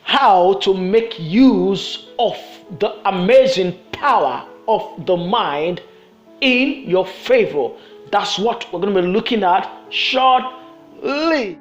how to make use of the amazing power of the mind in your favor. That's what we're going to be looking at shortly.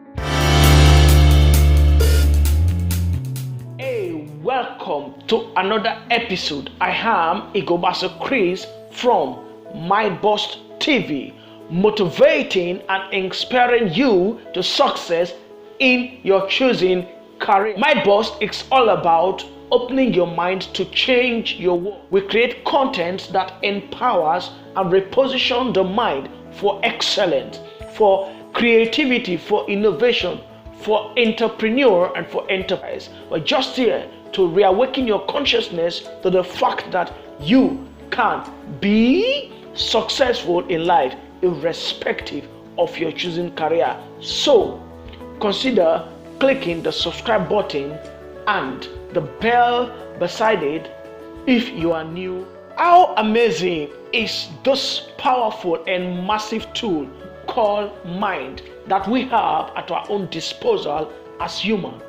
Hey, welcome to another episode. I am Igobasa Chris from My Boss TV, motivating and inspiring you to success in your choosing career. My Boss is all about opening your mind to change your world. We create content that empowers and reposition the mind for excellence, for creativity, for innovation, for entrepreneur and for enterprise. We're just here to reawaken your consciousness to the fact that you can be successful in life irrespective of your choosing career. So consider clicking the subscribe button and the bell beside it if you are new. How amazing is this powerful and massive tool called mind that we have at our own disposal as human?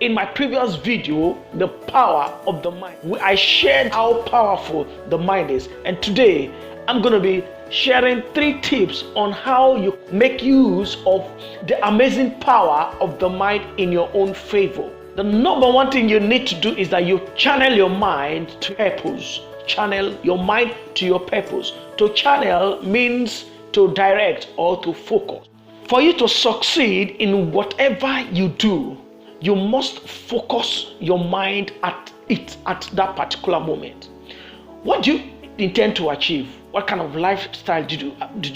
In my previous video, the power of the mind, I shared how powerful the mind is, and today I'm going to be sharing 3 tips on how you make use of the amazing power of the mind in your own favor. The number one thing you need to do is that you channel your mind to purpose. Channel your mind to your purpose. To channel means to direct or to focus. For you to succeed in whatever you do, you must focus your mind at it at that particular moment. What do you intend to achieve? What kind of lifestyle did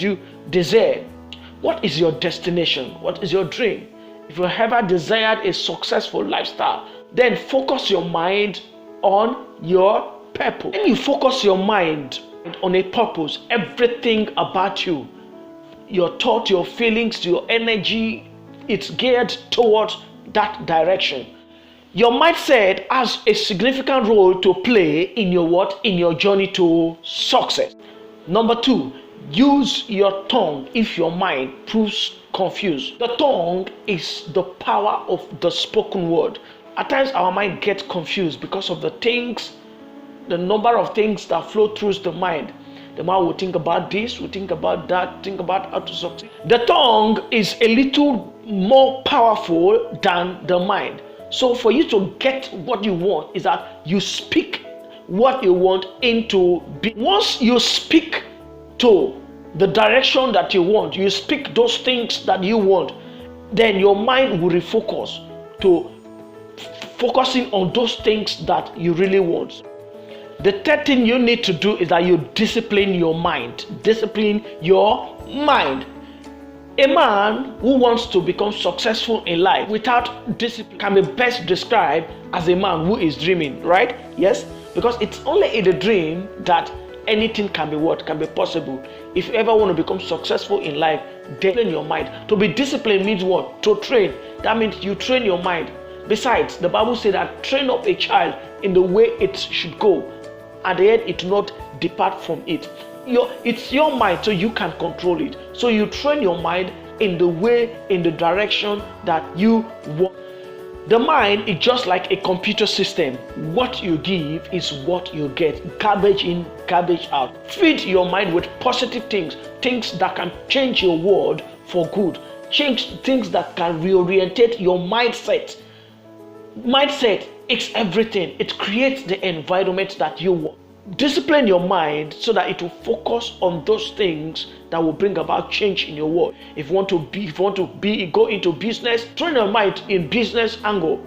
you desire? What is your destination? What is your dream? If you ever desired a successful lifestyle, then focus your mind on your purpose. When you focus your mind on a purpose, everything about you, your thought, your feelings, your energy, it's geared towards that direction. Your mindset has a significant role to play in your journey to success. Number 2, use your tongue if your mind proves confused. The tongue is the power of the spoken word. At times our mind gets confused because of the number of things that flow through the mind. The mind will think about this, will think about that, think about how to succeed. The tongue is a little more powerful than the mind. So for you to get what you want is that you speak what you want into being. Once you speak to the direction that you want, you speak those things that you want, then your mind will refocus to focusing on those things that you really want. The third thing you need to do is that you discipline your mind. Discipline your mind. A man who wants to become successful in life without discipline can be best described as a man who is dreaming, right? Yes, because it's only in the dream that anything can be possible. If you ever want to become successful in life, discipline your mind. To be disciplined means what? To train. That means you train your mind. Besides, the Bible says that train up a child in the way it should go, at the end it will not depart from it. It's your mind, so you can control it. So you train your mind in the way, in the direction that you want. The mind is just like a computer system. What you give is what you get. Garbage in, garbage out. Feed your mind with positive things that can change your world for good. Change things that can reorientate your mindset. Mindset is everything. It creates the environment that you want. Discipline your mind so that it will focus on those things that will bring about change in your world. If you want to go into business, train your mind in business angle.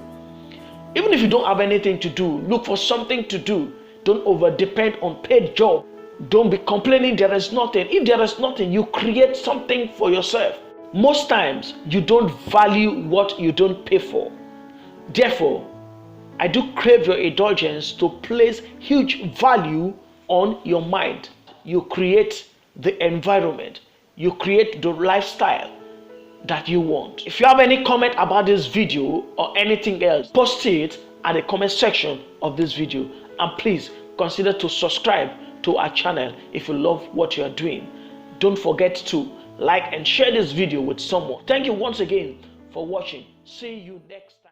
Even if you don't have anything to do, look for something to do. Don't over depend on paid job. Don't be complaining there is nothing. If there is nothing, you create something for yourself. Most times you don't value what you don't pay for. Therefore, I do crave your indulgence to place huge value on your mind. You create the environment. You create the lifestyle that you want. If you have any comment about this video or anything else, post it at the comment section of this video. And please consider to subscribe to our channel if you love what you are doing. Don't forget to like and share this video with someone. Thank you once again for watching. See you next time.